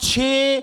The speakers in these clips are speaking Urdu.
6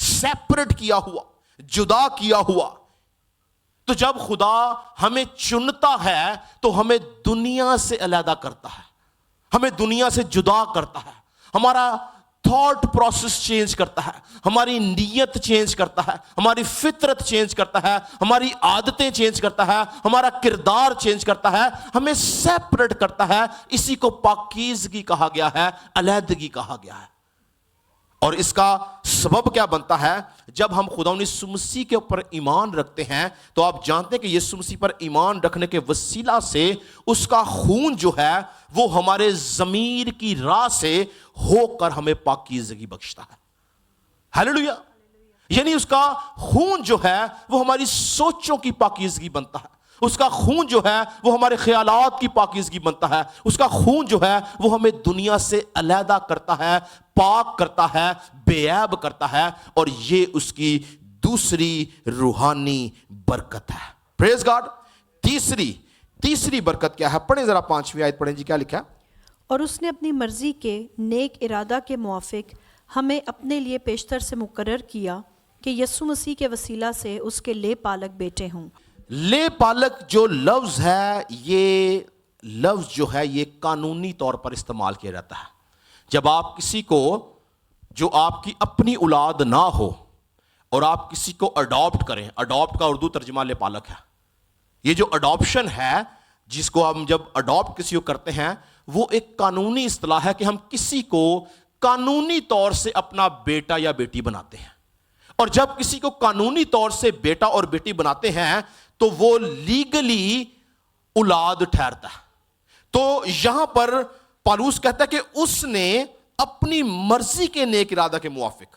سیپریٹ کیا ہوا, جدا کیا ہوا. تو جب خدا ہمیں چنتا ہے تو ہمیں دنیا سے علیحدہ کرتا ہے, ہمیں دنیا سے جدا کرتا ہے, ہمارا تھاٹ پروسیس چینج کرتا ہے, ہماری نیت چینج کرتا ہے, ہماری فطرت چینج کرتا ہے, ہماری عادتیں چینج کرتا ہے, ہمارا کردار چینج کرتا ہے, ہمیں سیپریٹ کرتا ہے. اسی کو پاکیزگی کہا گیا ہے, علیحدگی کہا گیا ہے. اور اس کا سبب کیا بنتا ہے؟ جب ہم خدا یسوع مسیح کے اوپر ایمان رکھتے ہیں تو آپ جانتے ہیں کہ یسوع مسیح پر ایمان رکھنے کے وسیلہ سے اس کا خون جو ہے وہ ہمارے ضمیر کی راہ سے ہو کر ہمیں پاکیزگی بخشتا ہے. ہیلیلویا. یعنی اس کا خون جو ہے وہ ہماری سوچوں کی پاکیزگی بنتا ہے, اس کا خون جو ہے وہ ہمارے خیالات کی پاکیزگی بنتا ہے, اس کا خون جو ہے وہ ہمیں دنیا سے علیحدہ کرتا ہے, پاک کرتا ہے, بے عیب کرتا ہے. اور یہ اس کی دوسری روحانی برکت ہے. پریز گاڈ. تیسری برکت کیا ہے؟ پڑھیں ذرا 5ویں آیت پڑھیں جی, کیا لکھا ہے؟ اور اس نے اپنی مرضی کے نیک ارادہ کے موافق ہمیں اپنے لیے پیشتر سے مقرر کیا کہ یسوع مسیح کے وسیلہ سے اس کے لے پالک بیٹے ہوں. لے پالک جو لفظ ہے, یہ لفظ جو ہے یہ قانونی طور پر استعمال کیا جاتا ہے. جب آپ کسی کو جو آپ کی اپنی اولاد نہ ہو اور آپ کسی کو اڈاپٹ کریں, اڈاپٹ کا اردو ترجمہ لے پالک ہے. یہ جو اڈاپشن ہے, جس کو ہم جب اڈاپٹ کسی کو کرتے ہیں, وہ ایک قانونی اصطلاح ہے کہ ہم کسی کو قانونی طور سے اپنا بیٹا یا بیٹی بناتے ہیں. اور جب کسی کو قانونی طور سے بیٹا اور بیٹی بناتے ہیں تو وہ لیگلی اولاد ٹھہرتا ہے. تو یہاں پر پالوس کہتا ہے کہ اس نے اپنی مرضی کے نیک ارادہ کے موافق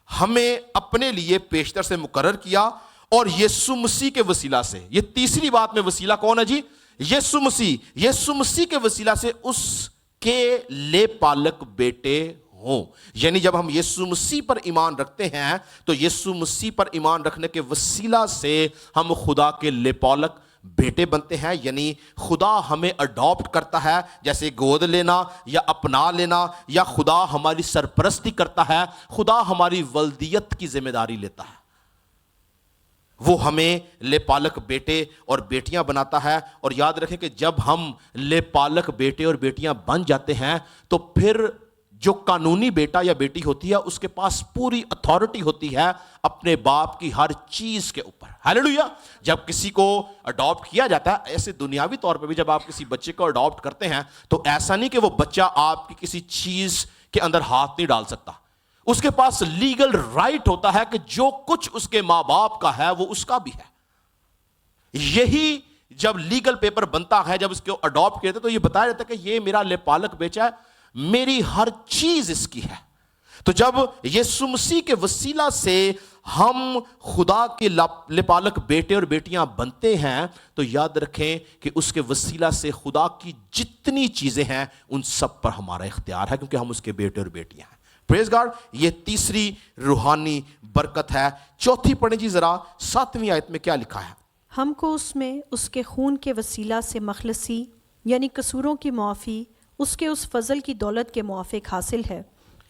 ہمیں اپنے لیے پیشتر سے مقرر کیا, اور یسوع مسیح کے وسیلہ سے. یہ تیسری بات میں وسیلہ کون ہے جی؟ یسوع مسیح. یسوع مسیح کے وسیلہ سے اس کے لے پالک بیٹے ہوں. یعنی جب ہم یسوع مسیح پر ایمان رکھتے ہیں تو یسوع مسیح پر ایمان رکھنے کے وسیلہ سے ہم خدا کے لے پالک بیٹے بنتے ہیں. یعنی خدا ہمیں اڈاپٹ کرتا ہے, جیسے گود لینا یا اپنا لینا, یا خدا ہماری سرپرستی کرتا ہے, خدا ہماری ولدیت کی ذمہ داری لیتا ہے. وہ ہمیں لے پالک بیٹے اور بیٹیاں بناتا ہے. اور یاد رکھیں کہ جب ہم لے پالک بیٹے اور بیٹیاں بن جاتے ہیں تو پھر جو قانونی بیٹا یا بیٹی ہوتی ہے اس کے پاس پوری اتھارٹی ہوتی ہے اپنے باپ کی ہر چیز کے اوپر. ہیلیلویا. جب کسی کو اڈاپٹ کیا جاتا ہے, ایسے دنیاوی طور پہ بھی جب آپ کسی بچے کو اڈاپٹ کرتے ہیں تو ایسا نہیں کہ وہ بچہ آپ کی کسی چیز کے اندر ہاتھ نہیں ڈال سکتا. اس کے پاس لیگل رائٹ ہوتا ہے کہ جو کچھ اس کے ماں باپ کا ہے وہ اس کا بھی ہے. یہی جب لیگل پیپر بنتا ہے, جب اس کو اڈاپٹ کیا جاتا ہے تو یہ بتایا جاتا ہے کہ یہ میرا لے پالک بیٹا ہے, میری ہر چیز اس کی ہے. تو جب یسوع مسیح کے وسیلہ سے ہم خدا کے لے پالک بیٹے اور بیٹیاں بنتے ہیں تو یاد رکھیں کہ اس کے وسیلہ سے خدا کی جتنی چیزیں ہیں ان سب پر ہمارا اختیار ہے, کیونکہ ہم اس کے بیٹے اور بیٹیاں ہیں. پریز گاڈ. یہ تیسری روحانی برکت ہے. چوتھی پڑھیں جی ذرا 7ویں آیت میں کیا لکھا ہے؟ ہم کو اس میں اس کے خون کے وسیلہ سے مخلصی یعنی قصوروں کی معافی اس کے اس فضل کی دولت کے موافق حاصل ہے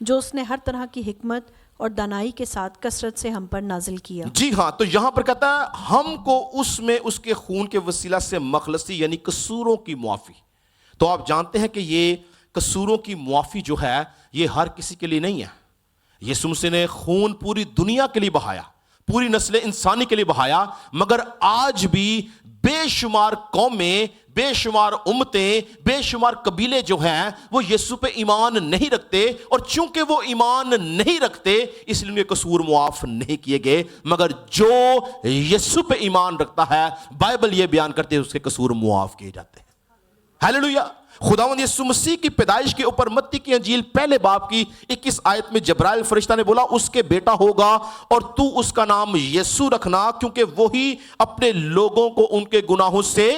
جو اس نے ہر طرح کی حکمت اور دانائی کے ساتھ کثرت سے ہم پر نازل کیا. جی ہاں, تو یہاں پر کہتا ہے ہم کو اس میں اس کے خون کے وسیلہ سے مخلصی یعنی قصوروں کی معافی. تو آپ جانتے ہیں کہ یہ قصوروں کی معافی جو ہے یہ ہر کسی کے لیے نہیں ہے. یسوع مسیح نے خون پوری دنیا کے لیے بہایا, پوری نسل انسانی کے لیے بہایا, مگر آج بھی بے شمار قومیں, بے شمار امتیں, بے شمار قبیلے جو ہیں وہ یسوع پہ ایمان نہیں رکھتے, اور چونکہ وہ ایمان نہیں رکھتے اس لیے قصور معاف نہیں کیے گئے. مگر جو یسوع پہ ایمان رکھتا ہے بائبل یہ بیان کرتے ہیں اس کے قصور معاف کیے جاتے ہیں. ہیلیلویا. خداوند یسوع مسیح کی پیدائش کے اوپر متی کی انجیل پہلے باب کی 21 آیت میں جبرائیل فرشتہ نے بولا اس کے بیٹا ہوگا اور تو اس کا نام یسوع رکھنا کیونکہ وہی اپنے لوگوں کو ان کے گناہوں سے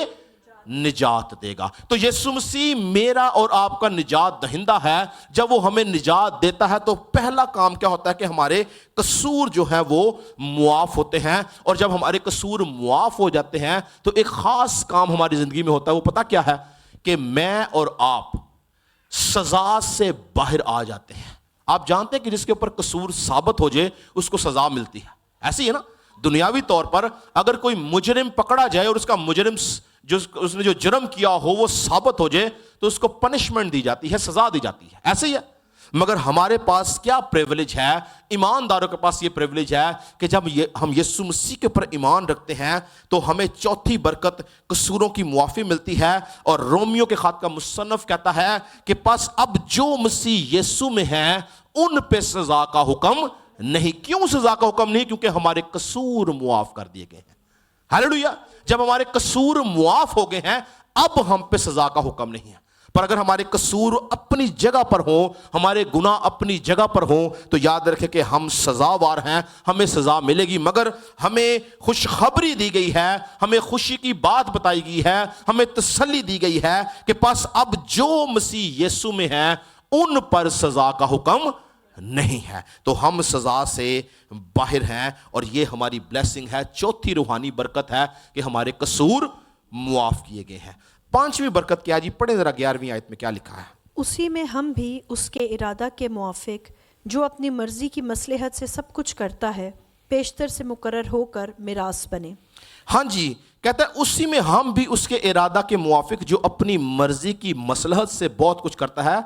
نجات دے گا. تو یسوع مسیح میرا اور آپ کا نجات دہندہ ہے. جب وہ ہمیں نجات دیتا ہے تو پہلا کام کیا ہوتا ہے کہ ہمارے قصور جو ہیں وہ معاف ہوتے ہیں, اور جب ہمارے قصور معاف ہو جاتے ہیں تو ایک خاص کام ہماری زندگی میں ہوتا ہے. وہ پتہ کیا ہے؟ کہ میں اور آپ سزا سے باہر آ جاتے ہیں. آپ جانتے ہیں کہ جس کے اوپر قصور ثابت ہو جائے اس کو سزا ملتی ہے. ایسے ہی ہے نا, دنیاوی طور پر اگر کوئی مجرم پکڑا جائے اور اس کا مجرم اس نے جو جرم کیا ہو وہ ثابت ہو جائے تو اس کو پنشمنٹ دی جاتی ہے, سزا دی جاتی ہے. ایسے ہی ہے. مگر ہمارے پاس کیا پریویلیج ہے, ایمانداروں کے پاس یہ پریویلیج ہے کہ جب ہم یسوع مسیح کے اوپر ایمان رکھتے ہیں تو ہمیں چوتھی برکت قصوروں کی معافی ملتی ہے. اور رومیو کے خط کا مصنف کہتا ہے کہ پس اب جو مسیح یسوع میں ہیں ان پہ سزا کا حکم نہیں. کیوں سزا کا حکم نہیں؟ کیونکہ ہمارے قصور معاف کر دیے گئے ہیں. ہاللیلویا. جب ہمارے قصور معاف ہو گئے ہیں اب ہم پہ سزا کا حکم نہیں ہے. پر اگر ہمارے قصور اپنی جگہ پر ہوں, ہمارے گناہ اپنی جگہ پر ہوں, تو یاد رکھیں کہ ہم سزاوار ہیں, ہمیں سزا ملے گی. مگر ہمیں خوشخبری دی گئی ہے, ہمیں خوشی کی بات بتائی گئی ہے, ہمیں تسلی دی گئی ہے کہ پس اب جو مسیح یسوع میں ہیں ان پر سزا کا حکم نہیں ہے. تو ہم سزا سے باہر ہیں اور یہ ہماری بلیسنگ ہے. چوتھی روحانی برکت ہے کہ ہمارے قصور معاف کیے گئے ہیں. پانچویں برکت کیا جی؟ پڑھیں ذرا 11ویں آیت میں کیا لکھا ہے. اسی میں ہم بھی اس کے ارادہ کے موافق جو اپنی مرضی کی مصلحت سے سب کچھ کرتا ہے پیشتر سے مقرر ہو کر میراث بنے. ہاں جی, کہتا ہے اسی میں ہم بھی اس کے ارادہ کے موافق جو اپنی مرضی کی مصلحت سے بہت کچھ کرتا ہے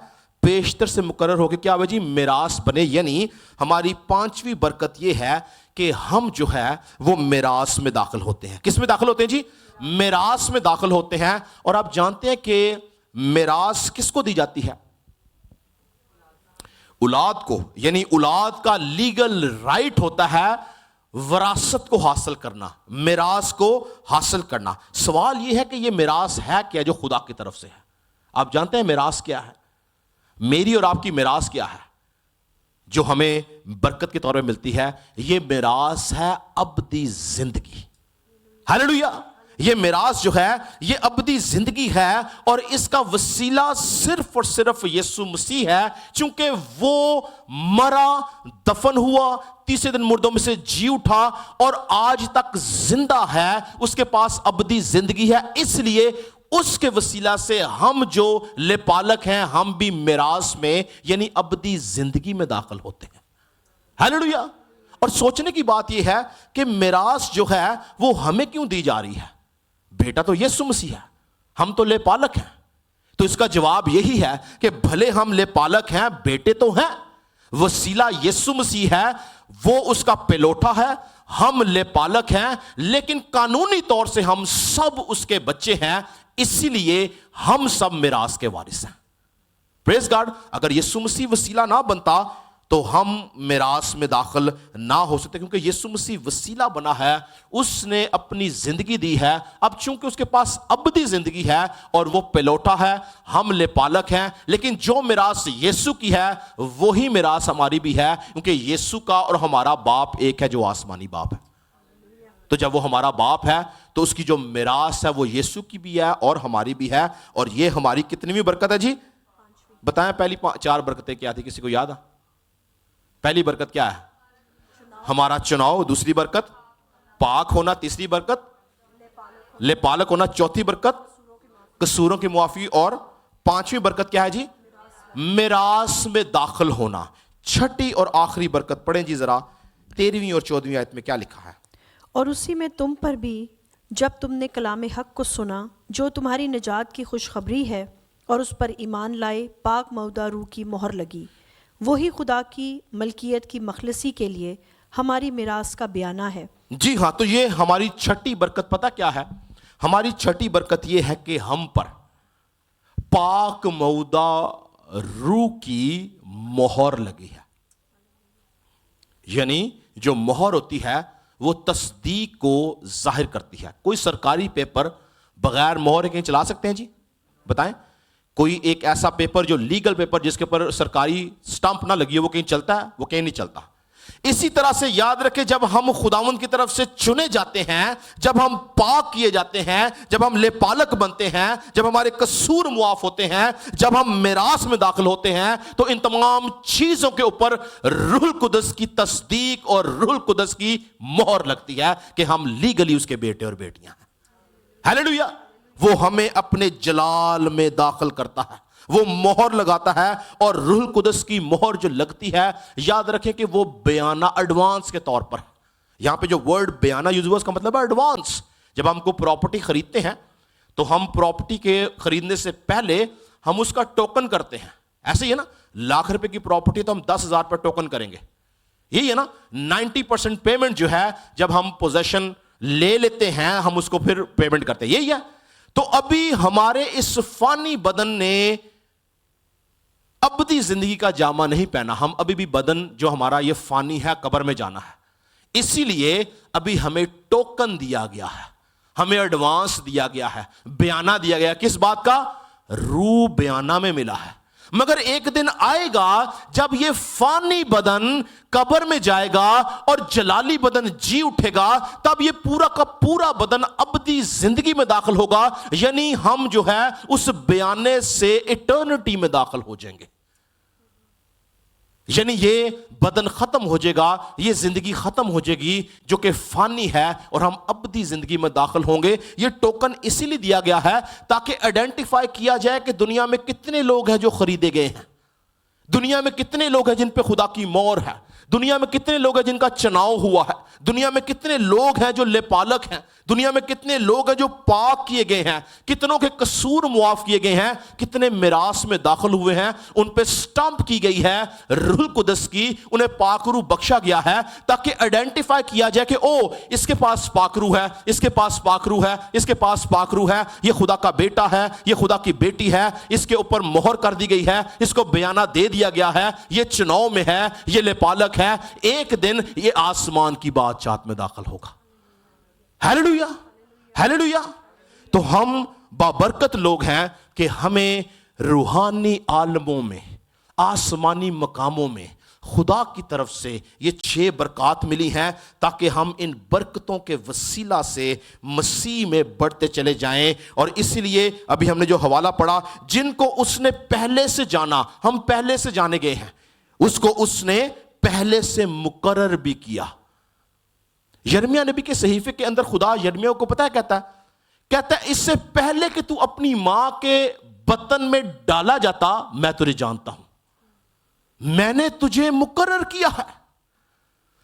پیشتر سے مقرر ہو کے کیا ہوئے جی؟ میراث بنے. یعنی ہماری پانچویں برکت یہ ہے کہ ہم جو ہے وہ میراث میں داخل ہوتے ہیں. کس میں داخل ہوتے ہیں جی؟ میراث میں داخل ہوتے ہیں. اور آپ جانتے ہیں کہ میراث کس کو دی جاتی ہے؟ اولاد کو. یعنی اولاد کا لیگل رائٹ ہوتا ہے وراثت کو حاصل کرنا, میراث کو حاصل کرنا. سوال یہ ہے کہ یہ میراث ہے کیا جو خدا کی طرف سے ہے؟ آپ جانتے ہیں میراث کیا ہے؟ میری اور آپ کی میراث کیا ہے جو ہمیں برکت کے طور پہ ملتی ہے؟ یہ میراث ہے ابدی زندگی. ہاللیلویا. یہ میراث جو ہے یہ ابدی زندگی ہے اور اس کا وسیلہ صرف اور صرف یسوع مسیح ہے. چونکہ وہ مرا, دفن ہوا, تیسرے دن مردوں میں سے جی اٹھا اور آج تک زندہ ہے. اس کے پاس ابدی زندگی ہے. اس لیے اس کے وسیلہ سے ہم جو لےپالک ہیں ہم بھی میراث میں یعنی ابدی زندگی میں داخل ہوتے ہیں. ہاللیلویا. اور سوچنے کی بات یہ ہے کہ میراث جو ہے وہ ہمیں کیوں دی جا رہی ہے؟ بیٹا تو یسوع مسیح ہے, ہم تو لےپالک ہیں. تو اس کا جواب یہی ہے کہ بھلے ہم لےپالک ہیں, بیٹے تو ہیں. وسیلہ یسوع مسیح ہے, وہ اس کا پلوٹا ہے. ہم لےپالک ہیں لیکن قانونی طور سے ہم سب اس کے بچے ہیں. اسی لیے ہم سب میراث کے وارث ہیں. پریز گاڈ. اگر یسوع مسیح وسیلہ نہ بنتا تو ہم میراث میں داخل نہ ہو سکتے, کیونکہ یسوع مسیح وسیلہ بنا ہے, اس نے اپنی زندگی دی ہے. اب چونکہ اس کے پاس ابدی زندگی ہے اور وہ پلوٹا ہے, ہم لےپالک ہیں. لیکن جو میراث یسوع کی ہے وہی میراث ہماری بھی ہے, کیونکہ یسوع کا اور ہمارا باپ ایک ہے جو آسمانی باپ ہے. تو جب وہ ہمارا باپ ہے تو اس کی جو میراث ہے وہ یسوع کی بھی ہے اور ہماری بھی ہے. اور یہ ہماری کتنی برکت ہے جی؟ بتائیں پہلی 4 برکتیں کیا تھی؟ کسی کو یاد ہے؟ پہلی برکت کیا ہے؟ ہمارا چناؤ. دوسری برکت پاک ہونا. تیسری برکت لےپالک ہونا. چوتھی برکت قصوروں کی معافی. اور پانچویں برکت کیا ہے جی؟ میراث میں داخل ہونا. چھٹی اور آخری برکت پڑھیں جی ذرا 13ویں اور 14ویں آیت میں کیا لکھا ہے. اور اسی میں تم پر بھی جب تم نے کلام حق کو سنا جو تمہاری نجات کی خوشخبری ہے اور اس پر ایمان لائے, پاک مودہ روح کی مہر لگی. وہی خدا کی ملکیت کی مخلصی کے لیے ہماری میراث کا بیانہ ہے. جی ہاں, تو یہ ہماری چھٹی برکت پتہ کیا ہے؟ ہماری چھٹی برکت یہ ہے کہ ہم پر پاک مودہ روح کی مہر لگی ہے. یعنی جو مہر ہوتی ہے وہ تصدیق کو ظاہر کرتی ہے. کوئی سرکاری پیپر بغیر مہر کہیں چلا سکتے ہیں جی؟ بتائیں. کوئی ایک ایسا پیپر جو لیگل پیپر جس کے اوپر سرکاری سٹامپ نہ لگی ہے وہ کہیں چلتا ہے؟ وہ کہیں نہیں چلتا. اسی طرح سے یاد رکھیں جب ہم خداوند کی طرف سے چنے جاتے ہیں, جب ہم پاک کیے جاتے ہیں, جب ہم لےپالک بنتے ہیں, جب ہمارے قصور معاف ہوتے ہیں, جب ہم میراث میں داخل ہوتے ہیں, تو ان تمام چیزوں کے اوپر روح القدس کی تصدیق اور روح القدس کی مہر لگتی ہے کہ ہم لیگلی اس کے بیٹے اور بیٹیاں ہیں. ہاللیلویا. وہ ہمیں اپنے جلال میں داخل کرتا ہے. وہ مہر لگاتا ہے، اور روح القدس کی مہر جو لگتی ہے، یاد رکھیں کہ وہ بیانہ ایڈوانس کے طور پر. یہاں پہ جو ورڈ بیانہ یوز ہوا اس کا مطلب ہے ایڈوانس. جب ہم کو پراپرٹی خریدتے ہیں تو ہم پراپرٹی کے خریدنے سے پہلے ہم اس کا ٹوکن کرتے ہیں. ایسے ہی ہے نا، ₹1,00,000 کی پراپرٹی تو ہم 10,000 پر ٹوکن کریں گے. یہی ہے نا. 90% پیمنٹ جو ہے جب ہم پوزیشن لے لیتے ہیں ہم اس کو پھر پیمنٹ کرتے ہیں. یہی ہے. تو ابھی ہمارے اس فانی بدن نے ابدی زندگی کا جامہ نہیں پہنا. ہم ابھی بھی بدن جو ہمارا یہ فانی ہے، قبر میں جانا ہے. اسی لیے ابھی ہمیں ٹوکن دیا گیا ہے، ہمیں ایڈوانس دیا گیا ہے، بیانہ دیا گیا. کس بات کا؟ روح بیانہ میں ملا ہے. مگر ایک دن آئے گا جب یہ فانی بدن قبر میں جائے گا اور جلالی بدن جی اٹھے گا، تب یہ پورا کا پورا بدن ابدی زندگی میں داخل ہوگا. یعنی ہم جو ہے اس بیانے سے ایٹرنٹی میں داخل ہو جائیں گے. یعنی یہ بدن ختم ہو جائے گا، یہ زندگی ختم ہو جائے گی جو کہ فانی ہے، اور ہم ابدی زندگی میں داخل ہوں گے. یہ ٹوکن اسی لیے دیا گیا ہے تاکہ آئیڈینٹیفائی کیا جائے کہ دنیا میں کتنے لوگ ہیں جو خریدے گئے ہیں، دنیا میں کتنے لوگ ہیں جن پہ خدا کی مہر ہے، دنیا میں کتنے لوگ ہیں جن کا چناؤ ہوا ہے، دنیا میں کتنے لوگ ہیں جو لےپالک ہیں، دنیا میں کتنے لوگ ہیں جو پاک کیے گئے ہیں، کتنوں کے قصور معاف کیے گئے ہیں، کتنے میراث میں داخل ہوئے ہیں. ان پہ سٹمپ کی گئی ہے روح القدس کی، انہیں پاک روح بخشا گیا ہے تاکہ آئیڈینٹیفائی کیا جائے کہ او اس کے پاس پاک روح ہے، اس کے پاس پاک روح ہے، اس کے پاس پاک روح ہے، یہ خدا کا بیٹا ہے، یہ خدا کی بیٹی ہے، اس کے اوپر مہر کر دی گئی ہے، اس کو بیانہ دے دیا گیا ہے، یہ چناؤ میں ہے، یہ لےپالک ہے. ایک دن یہ آسمان کی بادشاہت میں داخل ہوگا. Hallelujah, hallelujah. تو ہم بابرکت لوگ ہیں کہ ہمیں روحانی عالموں میں، آسمانی مقاموں میں خدا کی طرف سے یہ 6 برکات ملی ہیں تاکہ ہم ان برکتوں کے وسیلہ سے مسیح میں بڑھتے چلے جائیں. اور اسی لیے ابھی ہم نے جو حوالہ پڑھا، جن کو اس نے پہلے سے جانا، ہم پہلے سے جانے گئے ہیں، اس کو اس نے پہلے سے مقرر بھی کیا. یرمیہ نبی کے صحیفے کے اندر خدا یرمیہ کو پتہ ہے کہتا ہے اس سے پہلے کہ تو اپنی ماں کے بطن میں ڈالا جاتا میں تجھے جانتا ہوں، میں نے تجھے مقرر کیا ہے.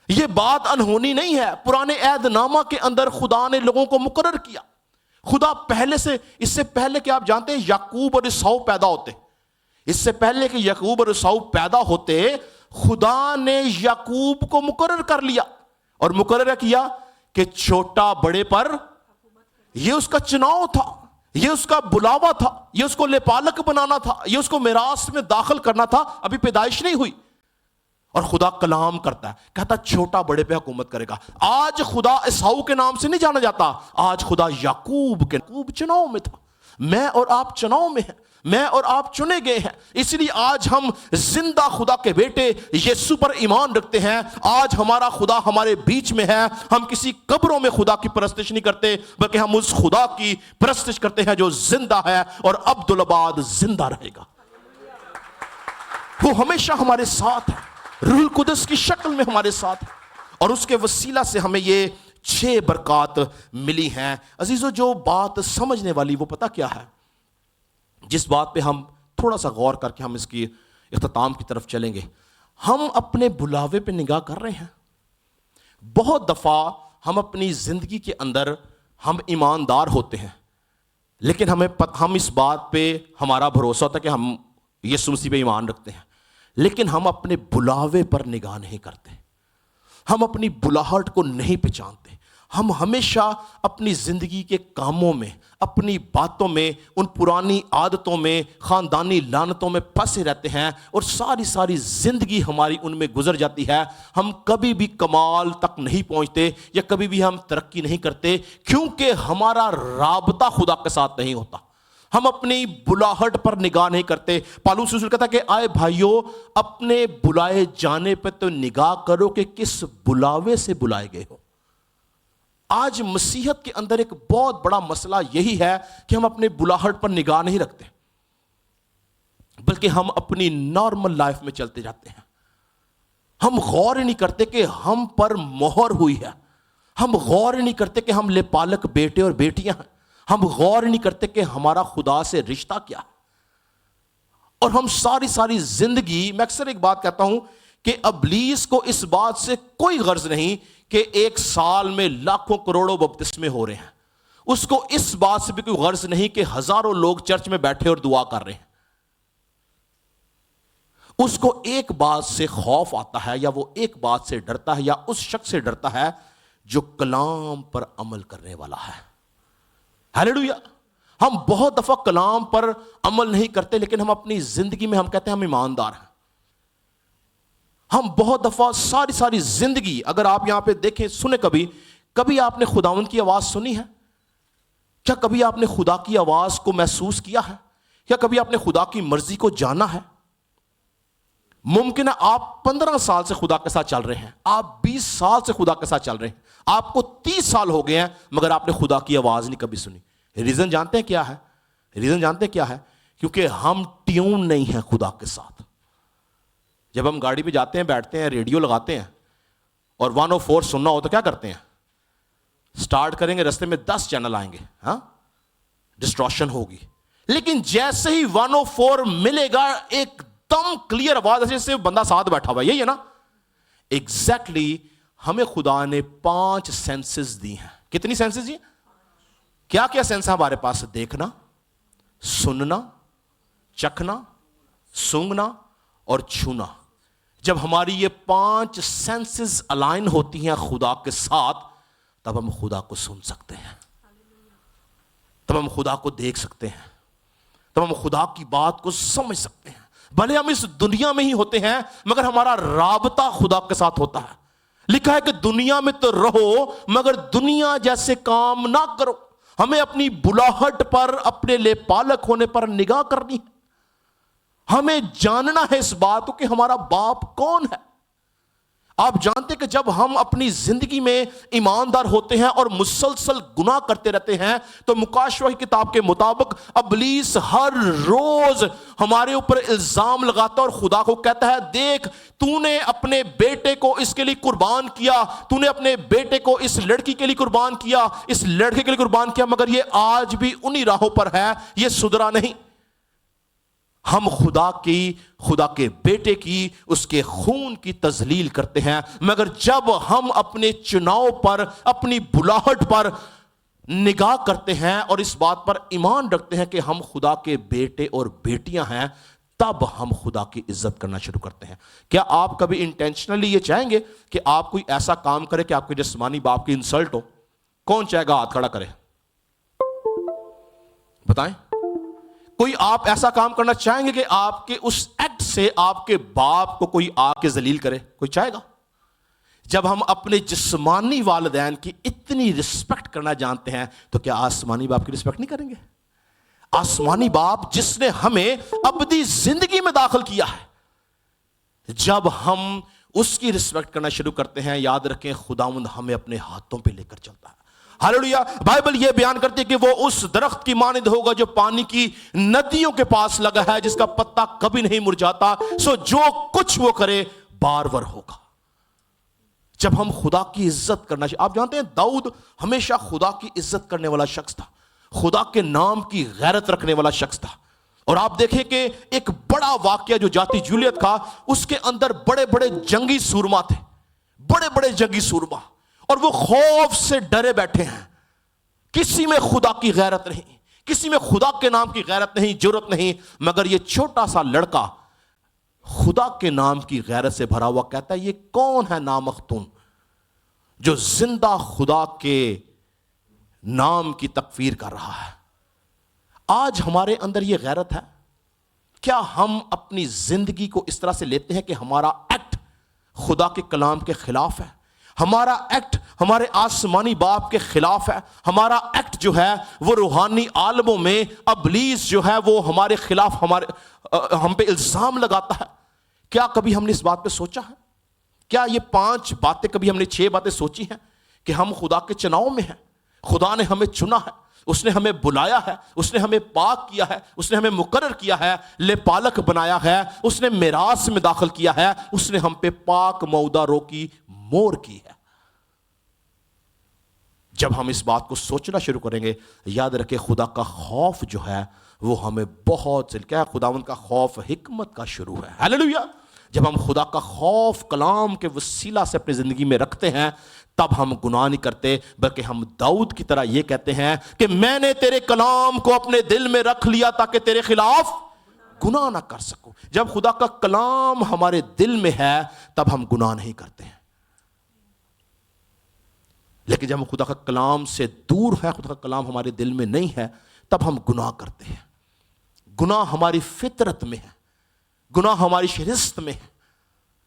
یہ بات انہونی نہیں ہے. پرانے عہد نامہ کے اندر خدا نے لوگوں کو مقرر کیا. خدا پہلے سے، اس سے پہلے کہ آپ جانتے ہیں یعقوب اور عیساؤ پیدا ہوتے، اس سے پہلے کہ یعقوب اور عیساؤ پیدا ہوتے، خدا نے یعقوب کو مقرر کر لیا اور مقرر کیا کہ چھوٹا بڑے پر، یہ اس کا چناؤ تھا، یہ اس کا بلاوا تھا، یہ اس کو لےپالک بنانا تھا، یہ اس کو میراث میں داخل کرنا تھا. ابھی پیدائش نہیں ہوئی اور خدا کلام کرتا ہے، کہتا چھوٹا بڑے پہ حکومت کرے گا. آج خدا عیساؤ کے نام سے نہیں جانا جاتا، آج خدا یعقوب چناؤ میں تھا. میں اور آپ چناؤ میں ہیں، میں اور آپ چنے گئے ہیں. اس لیے آج ہم زندہ خدا کے بیٹے یسوع پر ایمان رکھتے ہیں. آج ہمارا خدا ہمارے بیچ میں ہے. ہم کسی قبروں میں خدا کی پرستش نہیں کرتے، بلکہ ہم اس خدا کی پرستش کرتے ہیں جو زندہ ہے اور عبدالآباد زندہ رہے گا. وہ ہمیشہ ہمارے ساتھ ہے، روح القدس کی شکل میں ہمارے ساتھ ہے، اور اس کے وسیلہ سے ہمیں یہ 6 برکات ملی ہیں. عزیزو، جو بات سمجھنے والی وہ پتہ کیا ہے، جس بات پہ ہم تھوڑا سا غور کر کے ہم اس کی اختتام کی طرف چلیں گے. ہم اپنے بلاوے پہ نگاہ کر رہے ہیں. بہت دفعہ ہم اپنی زندگی کے اندر ہم ایماندار ہوتے ہیں، لیکن ہم اس بات پہ ہمارا بھروسہ ہوتا ہے کہ ہم یسوع مسیح پہ ایمان رکھتے ہیں، لیکن ہم اپنے بلاوے پر نگاہ نہیں کرتے، ہم اپنی بلاہٹ کو نہیں پہچانتے. ہم ہمیشہ اپنی زندگی کے کاموں میں، اپنی باتوں میں، ان پرانی عادتوں میں، خاندانی لعنتوں میں پھنسے رہتے ہیں، اور ساری زندگی ہماری ان میں گزر جاتی ہے. ہم کبھی بھی کمال تک نہیں پہنچتے، یا کبھی بھی ہم ترقی نہیں کرتے، کیونکہ ہمارا رابطہ خدا کے ساتھ نہیں ہوتا. ہم اپنی بلاہٹ پر نگاہ نہیں کرتے. پالوس رسول کہتا ہے کہ آئے بھائیو، اپنے بلائے جانے پہ تو نگاہ کرو کہ کس بلاوے سے بلائے گئے ہو. آج مسیحت کے اندر ایک بہت بڑا مسئلہ یہی ہے کہ ہم اپنے بلاہٹ پر نگاہ نہیں رکھتے، بلکہ ہم اپنی نارمل لائف میں چلتے جاتے ہیں. ہم غور ہی نہیں کرتے کہ ہم پر مہر ہوئی ہے. ہم غور ہی نہیں کرتے کہ ہم لےپالک بیٹے اور بیٹیاں ہیں. ہم غور نہیں کرتے کہ ہمارا خدا سے رشتہ کیا ہے. اور ہم ساری زندگی، میں اکثر ایک بات کہتا ہوں کہ ابلیس کو اس بات سے کوئی غرض نہیں کہ ایک سال میں لاکھوں کروڑوں بپتسمے ہو رہے ہیں، اس کو اس بات سے بھی کوئی غرض نہیں کہ ہزاروں لوگ چرچ میں بیٹھے اور دعا کر رہے ہیں. اس کو ایک بات سے خوف آتا ہے، یا وہ ایک بات سے ڈرتا ہے، یا اس شخص سے ڈرتا ہے جو کلام پر عمل کرنے والا ہے. ہیلیلویا. ہم بہت دفعہ کلام پر عمل نہیں کرتے، لیکن ہم اپنی زندگی میں ہم کہتے ہیں ہم ایماندار ہیں. ہم بہت دفعہ ساری زندگی، اگر آپ یہاں پہ دیکھیں سنیں، کبھی آپ نے خداوند کی آواز سنی ہے؟ کیا کبھی آپ نے خدا کی آواز کو محسوس کیا ہے؟ کیا کبھی آپ نے خدا کی مرضی کو جانا ہے؟ ممکن ہے آپ 15 سال سے خدا کے ساتھ چل رہے ہیں، آپ 20 سال سے خدا کے ساتھ چل رہے ہیں، آپ کو 30 سال ہو گئے ہیں، مگر آپ نے خدا کی آواز نہیں کبھی سنی. ریزن جانتے ہیں کیا ہے؟ ریزن جانتے ہیں کیا ہے؟ کیونکہ ہم ٹیون نہیں ہیں خدا کے ساتھ. جب ہم گاڑی پہ جاتے ہیں، بیٹھتے ہیں، ریڈیو لگاتے ہیں اور 104 سننا ہو تو کیا کرتے ہیں؟ سٹارٹ کریں گے، رستے میں 10 چینل آئیں گے، ہاں، ڈسٹورشن ہوگی. لیکن جیسے ہی 104 ملے گا، ایک دم کلیئر آواز، جیسے بندہ ساتھ بیٹھا ہوا ہے. یہی ہے نا ایگزیکٹلی. ہمیں خدا نے 5 سینسز دی ہیں. کتنی سینسز دی؟ کیا کیا سینس ہے ہمارے پاس؟ دیکھنا، سننا، چکھنا، سونگھنا اور چھونا. جب ہماری یہ 5 سینسز الائن ہوتی ہیں خدا کے ساتھ، تب ہم خدا کو سن سکتے ہیں، تب ہم خدا کو دیکھ سکتے ہیں، تب ہم خدا کی بات کو سمجھ سکتے ہیں. بھلے ہم اس دنیا میں ہی ہوتے ہیں، مگر ہمارا رابطہ خدا کے ساتھ ہوتا ہے. لکھا ہے کہ دنیا میں تو رہو، مگر دنیا جیسے کام نہ کرو. ہمیں اپنی بلاہٹ پر، اپنے لے پالک ہونے پر نگاہ کرنی ہے. ہمیں جاننا ہے اس بات کو کہ ہمارا باپ کون ہے. آپ جانتے ہیں کہ جب ہم اپنی زندگی میں ایماندار ہوتے ہیں اور مسلسل گناہ کرتے رہتے ہیں، تو مکاشفہ کی کتاب کے مطابق ابلیس ہر روز ہمارے اوپر الزام لگاتا ہے اور خدا کو کہتا ہے، دیکھ تو نے اپنے بیٹے کو اس کے لیے قربان کیا، تو نے اپنے بیٹے کو اس لڑکی کے لیے قربان کیا، اس لڑکے کے لیے قربان کیا، مگر یہ آج بھی انہی راہوں پر ہے، یہ سدھرا نہیں. ہم خدا کے بیٹے کی، اس کے خون کی تذلیل کرتے ہیں، مگر جب ہم اپنے چناؤ پر، اپنی بلاہٹ پر نگاہ کرتے ہیں اور اس بات پر ایمان رکھتے ہیں کہ ہم خدا کے بیٹے اور بیٹیاں ہیں، تب ہم خدا کی عزت کرنا شروع کرتے ہیں. کیا آپ کبھی انٹینشنلی یہ چاہیں گے کہ آپ کوئی ایسا کام کرے کہ آپ کے جسمانی باپ کی انسلٹ ہو؟ کون چاہے گا؟ ہاتھ کھڑا کرے، بتائیں. کوئی آپ ایسا کام کرنا چاہیں گے کہ آپ کے اس ایکٹ سے آپ کے باپ کو کوئی آ کے ذلیل کرے؟ کوئی چاہے گا؟ جب ہم اپنے جسمانی والدین کی اتنی رسپیکٹ کرنا جانتے ہیں، تو کیا آسمانی باپ کی رسپیکٹ نہیں کریں گے؟ آسمانی باپ جس نے ہمیں ابدی زندگی میں داخل کیا ہے، جب ہم اس کی رسپیکٹ کرنا شروع کرتے ہیں، یاد رکھیں خداوند ہمیں اپنے ہاتھوں پہ لے کر چلتا ہے. ہاللویا. بائبل یہ بیان کرتی ہے کہ وہ اس درخت کی مانند ہوگا جو پانی کی ندیوں کے پاس لگا ہے، جس کا پتا کبھی نہیں مرجھاتا، سو جو کچھ وہ کرے بارور ہوگا. جب ہم خدا کی عزت کرنا، آپ جانتے ہیں داؤد ہمیشہ خدا کی عزت کرنے والا شخص تھا، خدا کے نام کی غیرت رکھنے والا شخص تھا. اور آپ دیکھیں کہ ایک بڑا واقعہ جو جاتی جولیت کا، اس کے اندر بڑے بڑے جنگی سورما تھے، بڑے بڑے جنگی سورما، اور وہ خوف سے ڈرے بیٹھے ہیں. کسی میں خدا کی غیرت نہیں، کسی میں خدا کے نام کی غیرت نہیں، جرت نہیں، مگر یہ چھوٹا سا لڑکا خدا کے نام کی غیرت سے بھرا ہوا کہتا ہے، یہ کون ہے نامختون جو زندہ خدا کے نام کی تکفیر کر رہا ہے. آج ہمارے اندر یہ غیرت ہے؟ کیا ہم اپنی زندگی کو اس طرح سے لیتے ہیں کہ ہمارا ایکٹ خدا کے کلام کے خلاف ہے، ہمارا ایکٹ ہمارے آسمانی باپ کے خلاف ہے، ہمارا ایکٹ جو ہے وہ روحانی عالموں میں ابلیس جو ہے وہ ہمارے خلاف ہم پہ الزام لگاتا ہے؟ کیا کبھی ہم نے اس بات پہ سوچا ہے؟ کیا یہ 5 باتیں کبھی ہم نے 6 باتیں سوچی ہیں کہ ہم خدا کے چناؤ میں ہیں، خدا نے ہمیں چنا ہے، اس نے ہمیں بلایا ہے، اس نے ہمیں پاک کیا ہے، اس نے ہمیں مقرر کیا ہے، لے پالک بنایا ہے، اس نے میراث میں داخل کیا ہے، اس نے ہم پہ پاک مودہ رو کی مور کی ہے. جب ہم اس بات کو سوچنا شروع کریں گے، یاد رکھیں خدا کا خوف جو ہے وہ ہمیں بہت سے کیا ہے، خداوند کا خوف حکمت کا شروع ہے. ہاللیلویا. جب ہم خدا کا خوف کلام کے وسیلہ سے اپنی زندگی میں رکھتے ہیں تب ہم گناہ نہیں کرتے، بلکہ ہم داؤد کی طرح یہ کہتے ہیں کہ میں نے تیرے کلام کو اپنے دل میں رکھ لیا تاکہ تیرے خلاف گناہ نہ کر سکوں. جب خدا کا کلام ہمارے دل میں ہے تب ہم گناہ نہیں کرتے ہیں. لیکن جب ہم خدا کا کلام سے دور ہیں، خدا کا کلام ہمارے دل میں نہیں ہے، تب ہم گناہ کرتے ہیں. گناہ ہماری فطرت میں ہے، گناہ ہماری شرست میں ہے،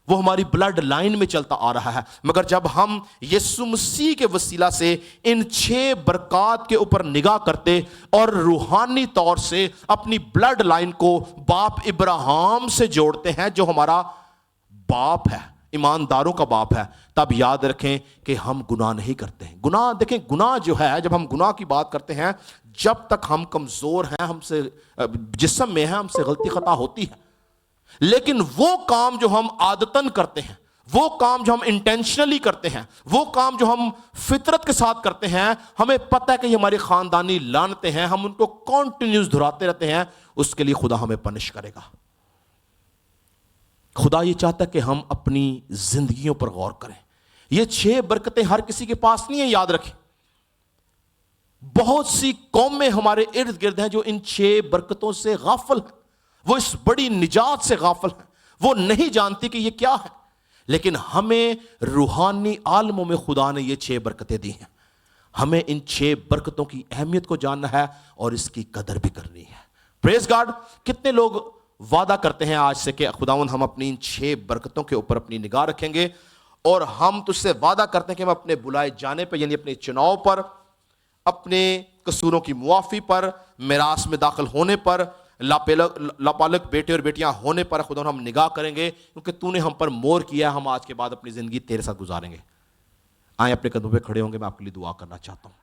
وہ ہماری بلڈ لائن میں چلتا آ رہا ہے. مگر جب ہم یسوع مسیح کے وسیلہ سے ان 6 برکات کے اوپر نگاہ کرتے اور روحانی طور سے اپنی بلڈ لائن کو باپ ابراہیم سے جوڑتے ہیں جو ہمارا باپ ہے، ایمانداروں کا باپ ہے، تب یاد رکھیں کہ ہم گناہ نہیں کرتے ہیں. گناہ دیکھیں، گناہ جو ہے، جب ہم گناہ کی بات کرتے ہیں، جب تک ہم کمزور ہیں، ہم سے جسم میں ہیں، ہم سے غلطی خطا ہوتی ہے. لیکن وہ کام جو ہم عادتاً کرتے ہیں، وہ کام جو ہم انٹینشنلی کرتے ہیں، وہ کام جو ہم فطرت کے ساتھ کرتے ہیں، ہمیں پتہ ہے کہ یہ ہماری خاندانی لعنتیں ہیں، ہم ان کو کنٹینیوس دہراتے رہتے ہیں، اس کے لیے خدا ہمیں پنش کرے گا. خدا یہ چاہتا ہے کہ ہم اپنی زندگیوں پر غور کریں. یہ 6 برکتیں ہر کسی کے پاس نہیں ہیں، یاد رکھیں. بہت سی قومیں ہمارے ارد گرد ہیں جو ان 6 برکتوں سے غافل ہیں، وہ اس بڑی نجات سے غافل ہیں، وہ نہیں جانتی کہ یہ کیا ہے. لیکن ہمیں روحانی عالموں میں خدا نے یہ 6 برکتیں دی ہیں. ہمیں ان 6 برکتوں کی اہمیت کو جاننا ہے اور اس کی قدر بھی کرنی ہے. پریز گاڈ. کتنے لوگ وعدہ کرتے ہیں آج سے کہ خداوند ہم اپنی ان 6 برکتوں کے اوپر اپنی نگاہ رکھیں گے، اور ہم تجھ سے وعدہ کرتے ہیں کہ ہم اپنے بلائے جانے پر، یعنی اپنے چناؤ پر، اپنے قصوروں کی معافی پر، میراث میں داخل ہونے پر، لاپالک بیٹے اور بیٹیاں ہونے پر خداوند ہم نگاہ کریں گے، کیونکہ تو نے ہم پر مہر کیا ہے. ہم آج کے بعد اپنی زندگی تیرے ساتھ گزاریں گے. آئیں اپنے قدموں پہ کھڑے ہوں گے، میں آپ کے لیے دعا کرنا چاہتا ہوں.